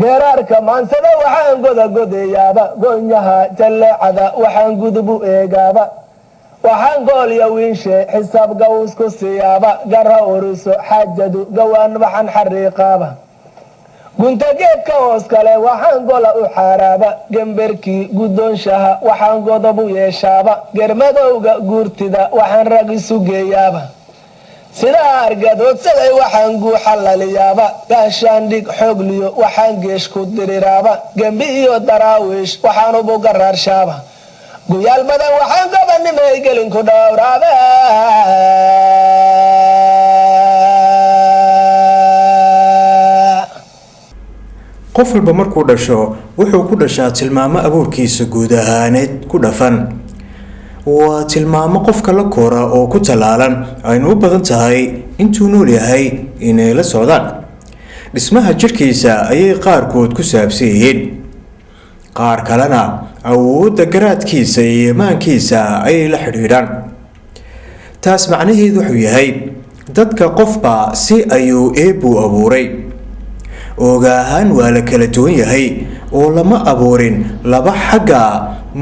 geeraarka maansada waxaan godagodayaaba goonyaha jalleecada waxaan gudubu eegaaba waxaan goolya wiinshe xisaab gawsku siyaaba gara uriso xaajadu gawaan waxaan xariiqaaba gunta geedka hoos kale waxaan gola u xaaraaba gemberkii guddoonshaha waxaan godobu yeeshaaba germadowga guurtida waxaan rag isu geeyaaba sidaa argadoodsaday waxaan guuxalaliyaaba gaashaandhig xoogliyo waxaan geesh ku diriraaba gembi iyo daraawiish waxaan ubu garaarshaaba guyaal badan waxaan gobanimay gelinku dhowraaba qof walba markuu dhasho wuxuu ku dhashaa tilmaamo abuurkiisa guud ahaaneed ku dhafan waa tilmaamo qofka la koora oo ku talaalan aynu u badan tahay intuu nool yahay inay la socdaan dhismaha jirkiisa ayay qaarkood ku saabsan yihiin qaar kalena awoodda garaadkiisa iyo imaankiisa ayay la xidhiidhaan taas macnaheedu wuxuu yahay dadka qofba si ayuu eebbuu abuuray ogaahaan waa la kala duwan yahay oo lama abuurin laba xagga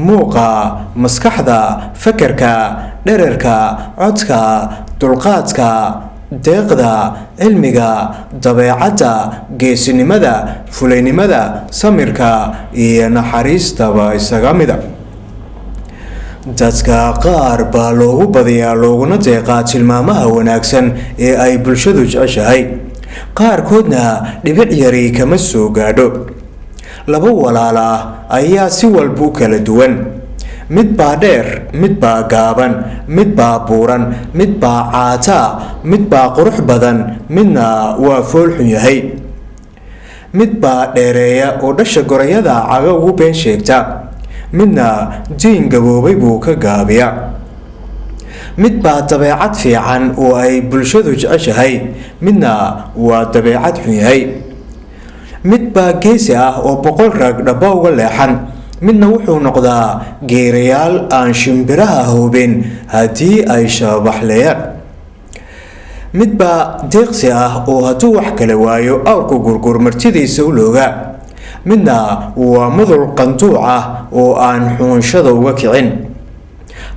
muuqa maskaxda fakarka dhererka codka dulqaadka deeqda cilmiga dabeecadda geesinimada fulaynimada samirka iyo naxariistaba isaga mida dadka qaar baa loogu badiyaa looguna deeqaa tilmaamaha wanaagsan ee ay bulshadu jeceshahay qaarkoodna dhibic yari kama soo gaadho laba walaala ah ayaa si walba u kala duwan mid baa dheer mid baa gaaban mid baa buuran mid baa caataa mid baa qurux badan midna waa foolxun yahay mid baa dheereeya oo dhasha gorayada caga ugu been sheegta midna diin gaboobay buu ka gaabiya mid baa dabeecad fiican oo ay bulshadu jeceshahay midna waa dabeecad xun yahay mid baa geesi ah oo boqol rag dhaba uga leexan midna wuxuu noqdaa geerayaal aan shimbiraha hubin haddii ay shabaxleeyaan mid baa deeqsi ah oo hadduu wax kala waayo awrku gurgur martidiisa u looga midna waa mudul qanduuc ah oo aan xuunshada uga kicin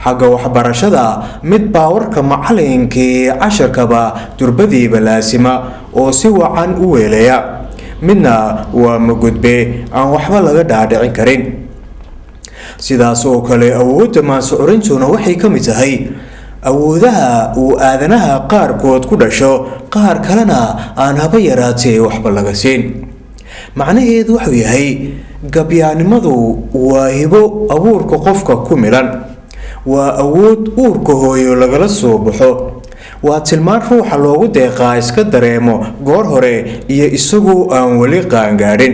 xagga waxbarashada mid baa warka macallinkii casharkaba durbadiiba laasima oo si wacan u weelaya midna waa magudbe aan waxba laga dhaadhicin karin sidaas oo kale awoodda maansuurintuna waxay ka mid tahay awoodaha uu aadanaha qaarkood ku dhasho qaar kalena aan haba yaraatee waxba laga siin macnaheedu wuxuu yahay gabyaanimadu waa hibo abuurka qofka ku milan waa awood uurka hooyo lagala soo baxo waa tilmaan ruuxa loogu deeqaa iska dareemo goor hore iyo isagoo aan weli qaangaadhin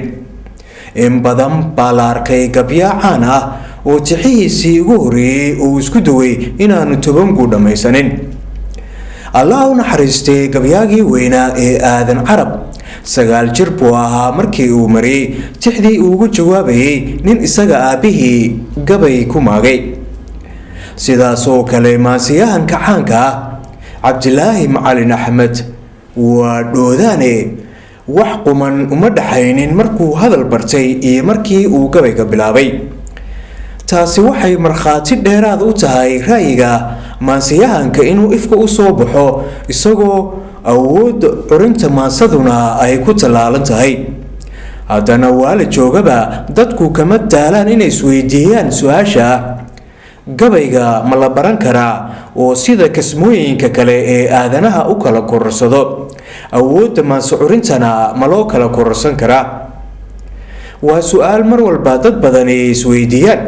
in badan baa la arkay gabyaa caan ah oo tixihiisii ugu horreeyey uu isku daway inaanu 10 guu dhammaysanin allah u naxariistay gabyaagii weynaa ee aadan carab 9 jir buu ahaa markii uu mariyay tixdii uu ugu jawaabayay nin isaga aabihii gabay ku maagay sidaas oo kale maansiyahanka caanka ah cabdilaahi macalin axmed waa dhoodane wax quman uma dhaxaynin markuu hadal bartay iyo markii uu gabayga bilaabay taasi waxay markhaati dheeraad u tahay ra'yiga maansiyahanka inuu ifka u soo baxo isagoo awood curinta maansaduna ay ku talaalan tahay haddana waa la joogaba dadku kama daalaan inay isweydiiyaan su-aasha gabayga ma la baran karaa oo sida kasmooyinka kale ee aadanaha u kala kororsado awoodda maansuurintana ma loo kala kororsan karaa waa su-aal mar walba dad badani isweydiiyaan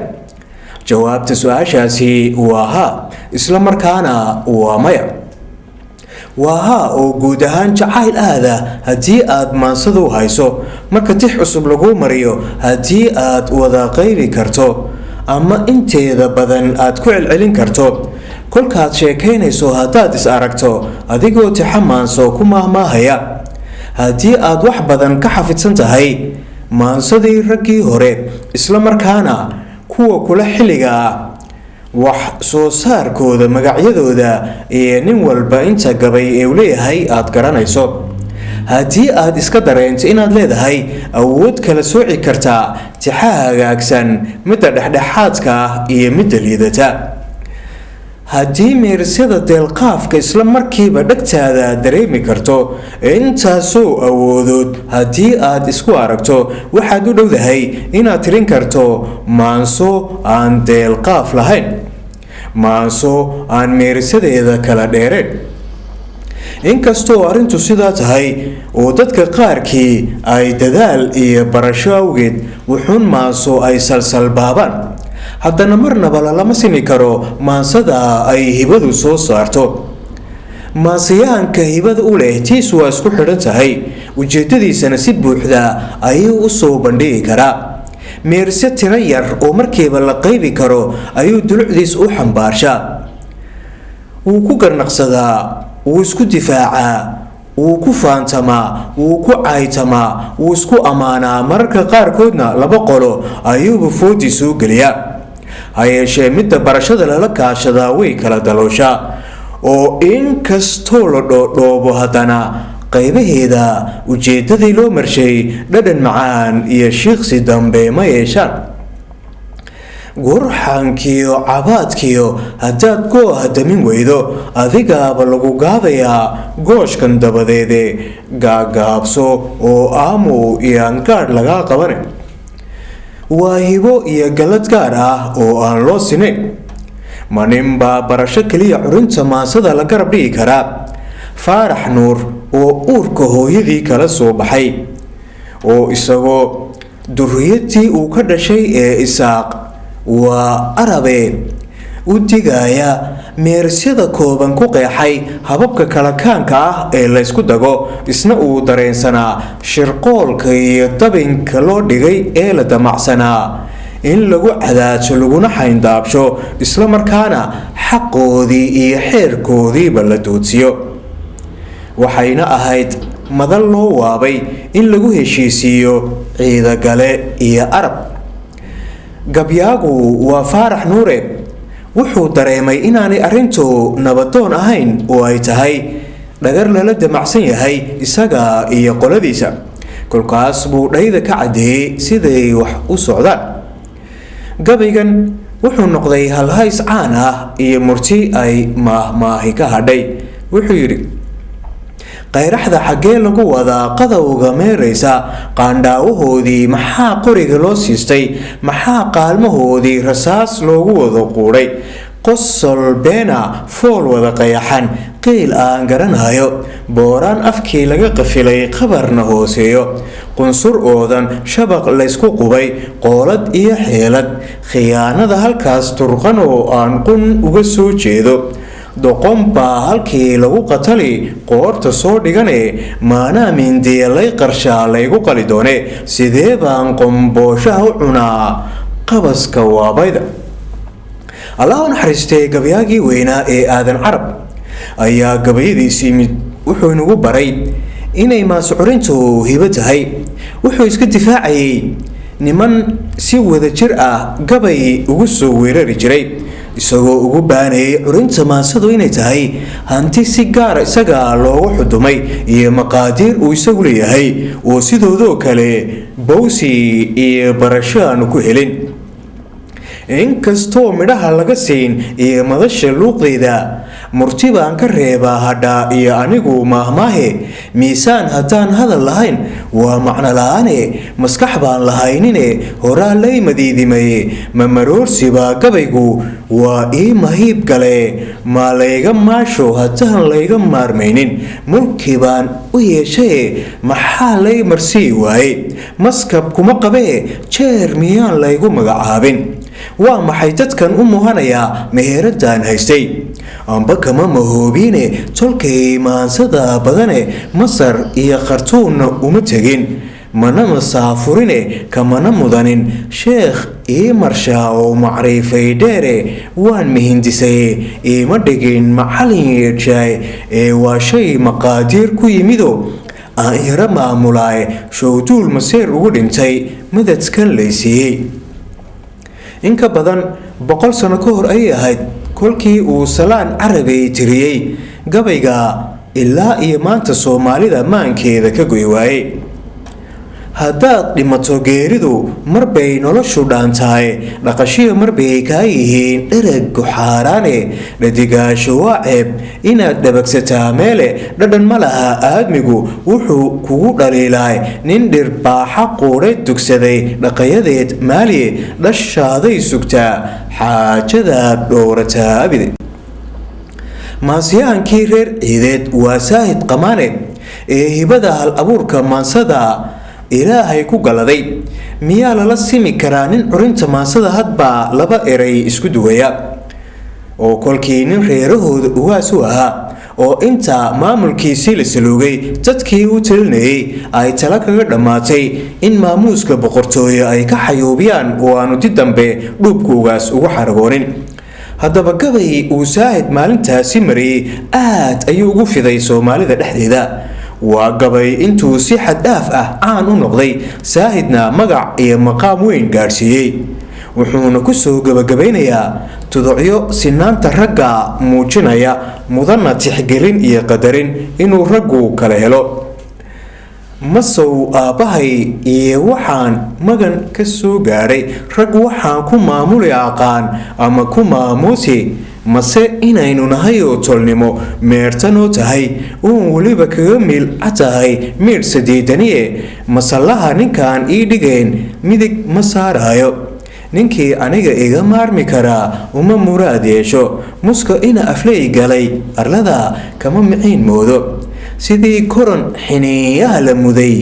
jawaabta su-aashaasi waa haa isla markaana waa maya waa haa oo guud ahaan jacayl aada haddii aad maansadu hayso marka tix cusub lagu mariyo haddii aad wada qaybi karto ama inteeda badan aad ku celcelin karto kolkaad sheekaynayso haddaad is aragto adigoo tixa maanso ku maahmaahaya haddii aad wax badan ka xafidsan tahay maansadii raggii hore isla markaana kuwa kula xilliga ah wax soo saarkooda magacyadooda iyo nin walba inta gabay ee uu leeyahay aad garanayso haddii aad iska dareento inaad leedahay awood kala sooci kartaa tixa hagaagsan midda dhexdhexaadka ah iyo midda liidata. haddii meerisyada deelqaafka isla markiiba dhegtaada dareemi karto intaasoo awoodood haddii aad isku aragto waxaad u dhowdahay inaad tirin karto maanso aan deelqaaf lahayn, maanso aan meerisadeeda kala dheereen. inkastoo arrintu sidaa tahay oo dadka qaarkii ay dadaal iyo barasho awgeed wuxuun maanso ay salsalbaabaan, haddana marnaba lalama simi karo maansada ay hibadu soo saarto. maansiyahanka hibada u leh tiis waa isku xidhan tahay, ujeedadiisana si buuxda ayuu u soo bandhigi karaa. meerisyo tiro yar oo markiiba la qaybi karo ayuu dulucdiis u xambaarshaa. wuu ku garnaqsadaa, wuu isku difaacaa, wuu ku faantamaa, wuu ku caytamaa, wuu isku ammaanaa, mararka qaarkoodna laba qolo ayuuba foodii soo geliyaa. ha yeeshee midda barashada lala kaashadaa way kala dalooshaa, oo inkastoo la dhoodhoobo haddana qaybaheeda ujeedadii loo marshay dhadhan macaan iyo shiiqsi dambe ma yeeshaan. gurxankiyo cabaadkiyo haddaad gooha damin weydo adigaaba lagu gaadayaa gooshkan dabadeede gaagaabso oo aamow iyo aan gaadh lagaa qabane. waa hibo iyo gallad gaar ah oo aan loo sinayn. ma ninbaa barasho keliya curinta maansada la garab dhigi karaa. faarax nuur oo uurka hooyadii kala soo baxay, oo isagoo durriyadii uu ka dhashay ee isaaq waa arabe u digaya meerisyada kooban ku qeexay hababka kala kaanka ah ee laysku dago, isna uu dareensanaa shirqoolka iyo dabinka loo dhigay ee la damacsanaa in lagu cadaajo laguna xayndaabsho, isla markaana xaqoodii iyo xeerkoodiiba la doodsiyo. waxayna ahayd madal loo waabay in lagu heshiisiiyo ciidagale iyo arab. gabyaagu waa faarax nuure. wuxuu dareemay inaanay arrintu nabadoon ahayn oo ay tahay dhagar lala damacsan yahay isaga iyo qoladiisa. kolkaas buu dhayda ka caddeeyey siday wax u socdaan. gabaygan wuxuu noqday halhays caan ah iyo murti ay maahmaahi ka hadhay. wuxuu yidhi: qayraxda xaggee lagu wadaa qadowga meeraysa, qaandhaawahoodii maxaa qoriga loo siistay, maxaa qaalmahoodii rasaas loogu wada quudhay, qosol beena fool wada qayaxan, qiil aan garanayo, booraan afkii laga qafilay qabarna hooseeyo, qunsur oodan shabaq laysku qubay, qoolad iyo xeelad, khiyaanada halkaas turqan oo aan qun uga soo jeedo, doqon baa halkii lagu qatali qoorta soo dhigane, maanaa mindiya lay qarshaa laygu qali doone, sidee baan qombooshaha u cunaa qabaska waabayda. allah u naxariistay gabyaagii weynaa ee aadan carab ayaa gabayadiisii mid wuxuu inagu baray inay maasucurintu hibo tahay. wuxuu iska difaacayay niman si wada jir ah gabay ugu soo weerari jiray, isagoo ugu baanayay curinta maansadu inay tahay hanti si gaara isaga loogu xudumay iyo maqaadiir uu isagu leeyahay oo sidoodoo kale bowsi iyo barasho aanu ku helin. inkastoo midhaha laga siin iyo madasha luuqdayda murti baan ka reebaa hadha iyo anigu maahmaahe, miisaan haddaan hadal lahayn waa macno la-aane, maskax baan lahaynine horaa lay madiidimaye, mamaroorsiba gabaygu waa ii mahiib gale, maa layga maasho haddaan layga maarmaynin, mulki baan u yeeshaye maxaa lay marsii waaye, maskab kuma qabee jeer miyaan laygu magacaabin, waa maxay dadkan u muhanayaa meheradaan haystay, amba kama mahoobiine tolkay maansada badane masar iyo khartuunna uma tegin, mana masaafurine kamana mudanin, sheekh ii marshaa oo macriifay dheere waan mihindisaye, iima dhigin macalin yeedhshaay ee waa shay maqaadiir ku yimido aan yaro maamulaaye, showduul maseer ugu dhintay madadkan laysiiyey. in ka badan 100 sano ka hor ayay ahayd kolkii uu salaan carabey tiriyey gabayga ilaa iyo maanta soomaalida maankeeda ka goy waaye. haddaad dhimato geeridu marbay noloshu dhaantahay, dhaqashiya marbay kaa yihiin dhereg xaaraane, dhadigaasho waa ceeb inaad dhabagsataa meele, dhadhan ma laha aadmigu wuxuu kugu dhaliilay, nin dhirbaaxa quudhay dugsaday dhaqayadeed maaliye, dhashaaday sugtaa xaajadaad dhowrataa abide. maansiyahankii reer ciideed waa saahid qamaane ee hibada hal abuurka maansada ilaahay ku galaday. miyaa lala simi karaa nin curinta maansada hadbaa laba eray isku duwaya, oo kolkii nin reerahooda ugaas u ahaa oo inta maamulkiisii la saluugay dadkii u talinayay ay tala kaga dhammaatay in maamuuska boqortooyo ay ka xayuubiyaan oo aanu dib dambe dhuubka ugaas ugu xaragoonin. haddaba gabay uu saahid maalintaasi mariyey aad ayuu ugu fiday soomaalida dhexdeeda. waa gabay intuu si xad dhaaf ah caan u noqday, saahidna magac iyo maqaam weyn gaadhsiiyey. wuxuuna ku soo gabagabaynayaa tudocyo sinaanta ragga muujinaya, mudana tixgelin iyo qadarin inuu raggu kala helo. masow aabbahay iyo waxaan magan ka soo gaadhay, rag waxaan ku maamuli aqaan ama ku maamuusi, mase inaynu nahay oo tolnimo meertanoo tahay uun weliba kaga miilca tahay miidh sadeedaniye, masallaha ninkaan ii dhigeen midig ma saaraayo, ninkii aniga iga maarmi karaa uma muraad yeesho, muska ina afley galay arlada kama miciin moodo, sidii koran xiniiyaha la muday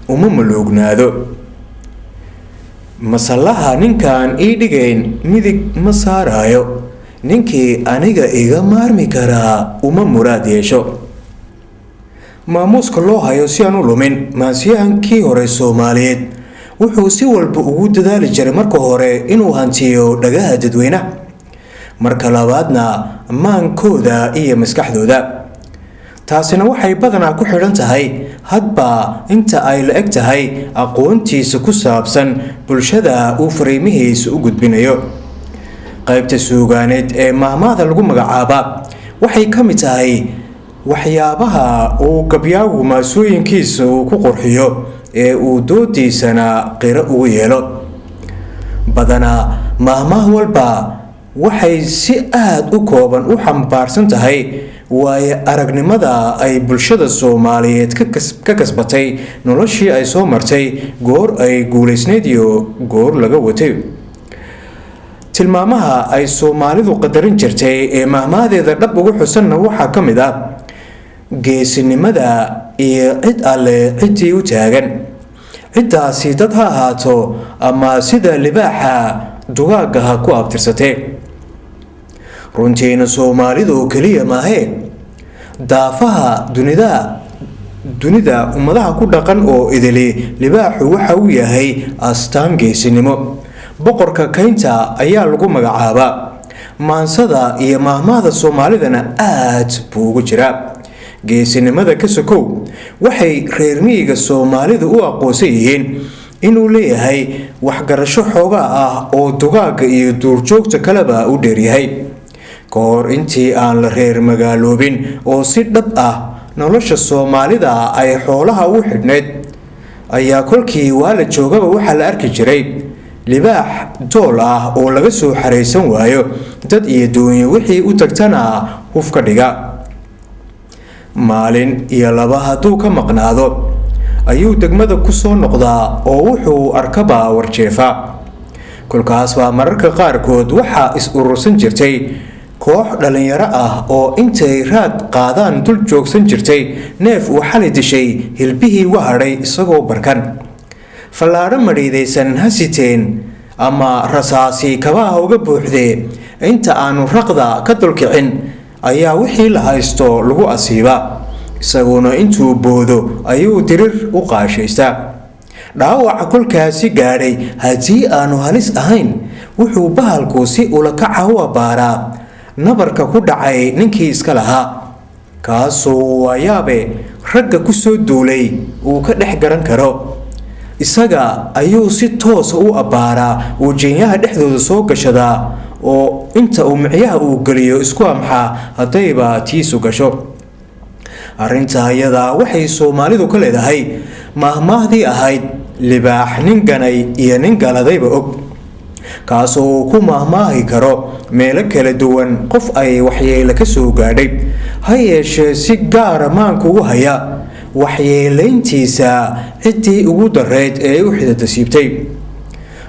uma maluugnaado. masallaha ninkaan ii dhigeen midig ma saaraayo, ninkii aniga iga maarmi karaa uma muraad yeesho. maamuuska loo hayo si aan u lumin, maansiyahankii hore soomaaliyeed wuxuu si walba ugu dadaali jiray marka hore inuu hantiyo dhagaha dadweynaha, marka labaadna maankooda iyo maskaxdooda. taasina waxay badanaa ku xidhan tahay hadba inta ay la eg tahay aqoontiisa ku saabsan bulshada uu fariimihiisa u gudbinayo. qaybta suugaaneed ee maahmaahda lagu magacaaba waxay ka mid tahay waxyaabaha uu gabyaagu maasooyinkiisa uu ku qurxiyo ee uu doodiisana qiro ugu yeelo. badanaa maahmaah walba waxay si aad u kooban u xambaarsan tahay waayo aragnimada ay bulshada soomaaliyeed ka kasbatay noloshii ay soo martay goor ay guulaysneyd iyo goor laga watay. tilmaamaha ay soomaalidu qadarin jirtay ee maahmaadeeda dhab ugu xusanna waxaa ka mid ah geesinimada iyo cid alle ciddii u taagan, ciddaasi dad ha ahaato ama sida libaaxa dugaagga ha ku abtirsatee. runtiina soomaalidu keliya maahee daafaha dunida ummadaha ku dhaqan oo idili libaaxu waxa uu yahay astaan geesinimo. boqorka kaynta ayaa lagu magacaabaa. maansada iyo maahmaahda soomaalidana aad buu ugu jiraa. geesinimada ka sokow waxay reer miyiga soomaalida u aqoonsan yihiin inuu leeyahay waxgarasho xoogaa ah oo dugaagga iyo duurjoogta kaleba u dheeryahay. ka hor intii aan la reer magaaloobin oo si dhab ah nolosha soomaalida ay xoolaha u xidhneyd, ayaa kolkii waa la joogaba waxaa la arki jiray libaax dool ah oo laga soo xaraysan waayo, dad iyo doonyo wixii u tagtana huf ka dhiga. maalin iyo laba hadduu ka maqnaado ayuu degmada ku soo noqdaa oo wuxuu arkaba warjeefa. kolkaas baa mararka qaarkood waxaa is urursan jirtay koox dhalinyaro ah oo intay raad qaadaan dul joogsan jirtay neef uu xali dishay hilbihii u hadhay isagoo barkan. fallaadho madhiidaysan ha siteen ama rasaasi kabaha uga buuxdee, inta aanu raqda ka dulkicin ayaa wixii la haysto lagu asiibaa, isaguna intuu boodo ayuu dirir u qaashaystaa. dhaawaca kolkaasi gaadhay haddii aanu halis ahayn wuxuu bahalku si ulakaca u abbaaraa nabarka ku dhacay ninkii iska lahaa, kaasoo waayaabe ragga ku soo duulay uu ka dhex garan karo. isaga ayuu si toosa u abbaaraa uu jeenyaha dhexdooda soo gashadaa oo inta uu micyaha uu geliyo isku amxaa haddayba tiisu gasho. arrinta ayadaa waxay soomaalidu ka leedahay mahmaahdii ahayd libaax nin ganay iyo nin galadayba og, kaasoo uu ku mahmaahi karo meelo kala duwan qof ay waxyeelo ka soo gaadhay, ha yeeshee si gaara maanka ugu haya waxyeelayntiisa ciddii ugu dareyd ee u xidada siibtay.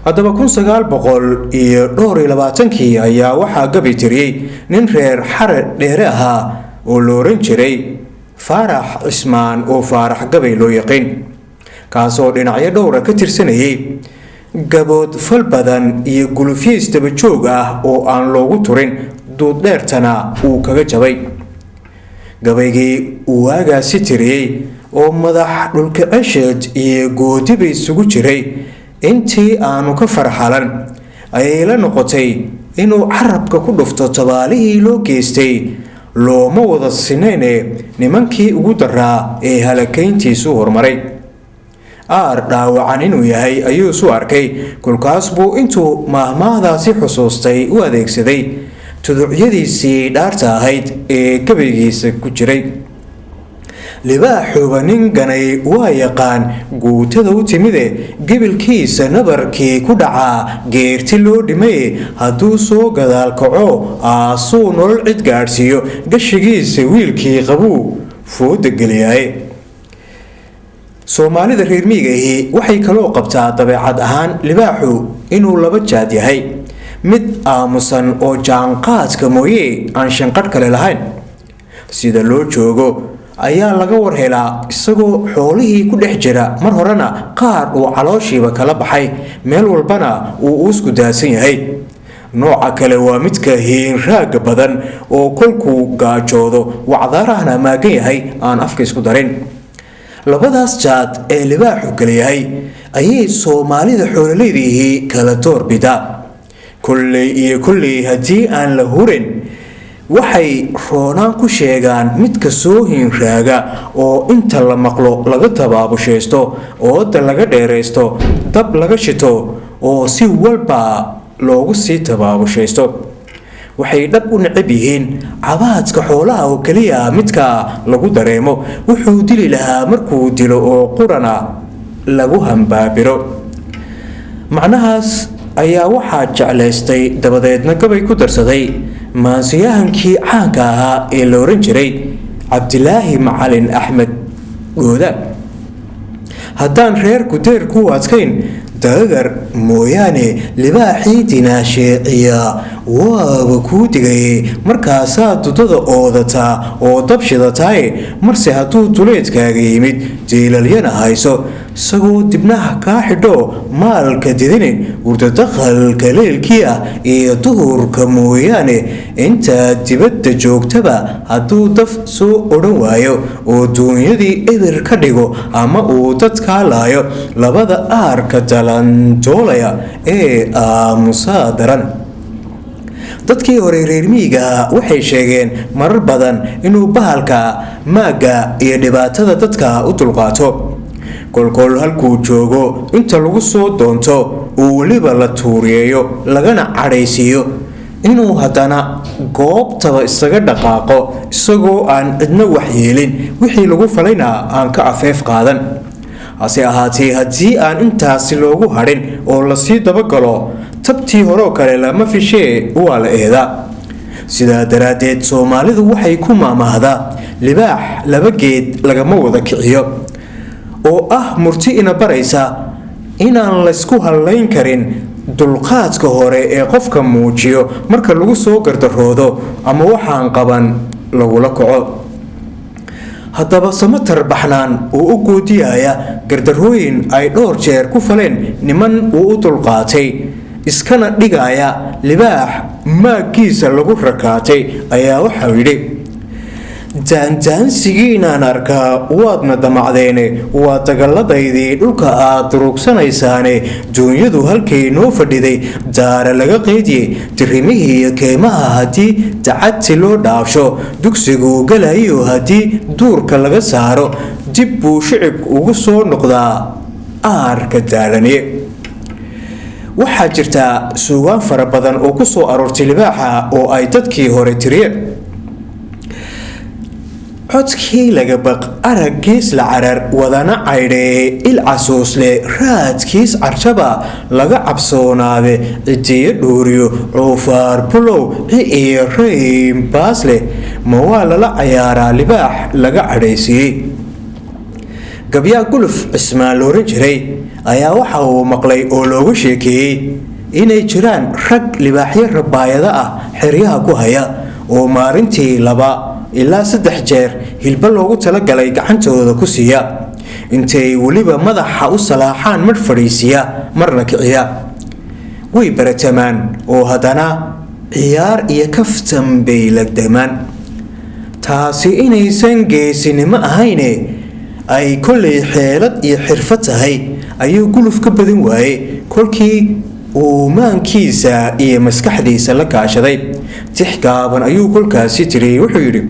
haddaba 1922 ayaa waxaa gabi tiriyey nin reer xare dheere ahaa oo la oran jiray faarax cismaan oo faarax gabay loo yaqiin, kaasoo dhinacyo dhowra ka tirsanayay gabood fal badan iyo gulufyiis daba joog ah oo aan loogu turin duuddheertana uu kaga jabay. gabaygii uu waagaasi tiriyey oo madax dhulka cesheed iyo goodiba isugu jiray, intii aanu ka farxalan ayay la noqotay inuu carabka ku dhufto tabaalihii loo geystay. looma wada sinayne nimankii ugu daraa ee halakayntiisu horumaray. aar dhaawacan inuu yahay ayuu isu arkay, kolkaas buu intuu mahmaahdaasi xusuustay u adeegsaday tuducyadiisii dhaarta ahayd ee gabaygiisa ku jiray. libaaxuba nin ganay waa yaqaan guutada u timide, gebilkiisa nabarkii ku dhacaa geerti loo dhimay, hadduu soo gadaal kaco aasuu nolol cid gaadhsiiyo, gashigiisa wiilkii qabuu fooda geliyaye. soomaalida reer miyigahi waxay kaloo qabtaa dabeecad ahaan libaaxu inuu laba jaad yahay, mid aamusan oo jaanqaadka mooye aan shanqadh kale lahayn. sida loo joogo ayaa laga war helaa isagoo xoolihii ku dhex jira, mar horena qaar uu calooshiiba kala baxay, meel walbana uu uusku daadsan yahay. nooca kale waa midka hiinraaga badan oo kolkuu gaajoodo wacdaarahna maagan yahay aan afka isku darin. labadaas jaad ee libaaxu kala yahay ayay soomaalida xoololeydihii kala doorbida. kolley iyo kolley haddii aan la hurin waxay roonaan ku sheegaan midka soo hiinraaga oo inta la maqlo laga tabaabushaysto, ooda laga dheeraysto, dab laga shito oo si walba loogu sii tabaabushaysto. waxay dhab u necab yihiin cabaadka xoolaha oo keliya midka lagu dareemo, wuxuu dili lahaa markuu dilo oo qurana lagu hambaabiro. macnahaas ayaa waxaa jeclaystay dabadeedna gabay ku darsaday maansiyahankii caanka ahaa ee la oran jiray cabdilaahi macalin axmed goodaan. haddaan reer gudeer ku adkayn dagagar mooyaane libaaxii dinaasheeciya waaba kuu digay, markaasaa dudada oodataa oo dab shidataaye, marse hadduu duleedkaaga yimid jiilalyana hayso, isagoo dibnaha kaa xidho maalka didinin, wurdadaqalka leelkii ah iyo duhurka mooyaane intaad dibadda joogtaba hadduu daf soo odhan waayo oo duunyadii eber ka dhigo ama uu dadkaa laayo, labada aarka dalandoolaya ee aamusaa daran. dadkii hore reer miyiga waxay sheegeen marar badan inuu bahalka maagga iyo dhibaatada dadka u dulqaato, kolkol halkuu joogo inta lagu soo doonto uu weliba la tuuriyeeyo lagana cadhaysiiyo, inuu haddana goobtaba isaga dhaqaaqo isagoo aan cidna waxyeelin, wixii lagu falayna aan ka afeef qaadan. hase ahaatee haddii aan intaasi loogu hadhin oo lasii dabagalo, tabtii horeo kale lama fishee waa la eedaa. sidaa daraaddeed soomaalidu waxay ku maamahdaa libaax laba geed lagama wada kiciyo, oo ah murti ina baraysa inaan laysku hallayn karin dulqaadka hore ee qofka muujiyo marka lagu soo gardaroodo ama waxaan qaban lagula kaco. haddaba samatar baxnaan uu u goodiyaya gardarooyin ay dhowr jeer ku faleen niman uu u dulqaatay, iskana dhigaya libaax maaggiisa lagu rakaatay, ayaa waxau yidhi: daandaansigiinaan arkaa waadna damacdeene, waa dagalladaydii dhulka aad durugsanaysaane, duunyadu halkay noo fadhiday daara laga qeydiyey, dirimihii iyo keymaha haddii dacadti loo dhaafsho, dugsiguu galayo haddii duurka laga saaro, dib buu shicibku ugu soo noqdaa aarka daalaniye. waxaa jirta suugaan fara badan oo ku soo aroortay libaaxa oo ay dadkii hore tiriyeen. codkii laga baq araggiis la carar wadana caydhee il casuusle raadkiis carjaba laga cabsoonaade cidiyo dhuuriyo cuufaar bulow ci'iyo rayn baasleh ma waa lala cayaaraa libaax laga cadhaysiiyey gabyaa guluf cismaan looran jiray ayaa waxa uu maqlay oo looga sheekeeyey inay jiraan rag libaaxyo rabaayada ah xeryaha ku haya oo maalintii 2 ilaa 3 jeer hilba loogu talagalay gacantooda ku siiya intay weliba madaxa u salaaxaan mar fadhiisiya marna kiciya way baratamaan oo haddana ciyaar iyo kaftan bay lagdamaan taasi inaysan geesinimo ahayne ay kolley xeelad iyo xirfad tahay ayuu guluf ka badan waayey kolkii uu maankiisa iyo maskaxdiisa la kaashaday tix gaaban ayuu kolkaasi tiriyey wuxuu yidhi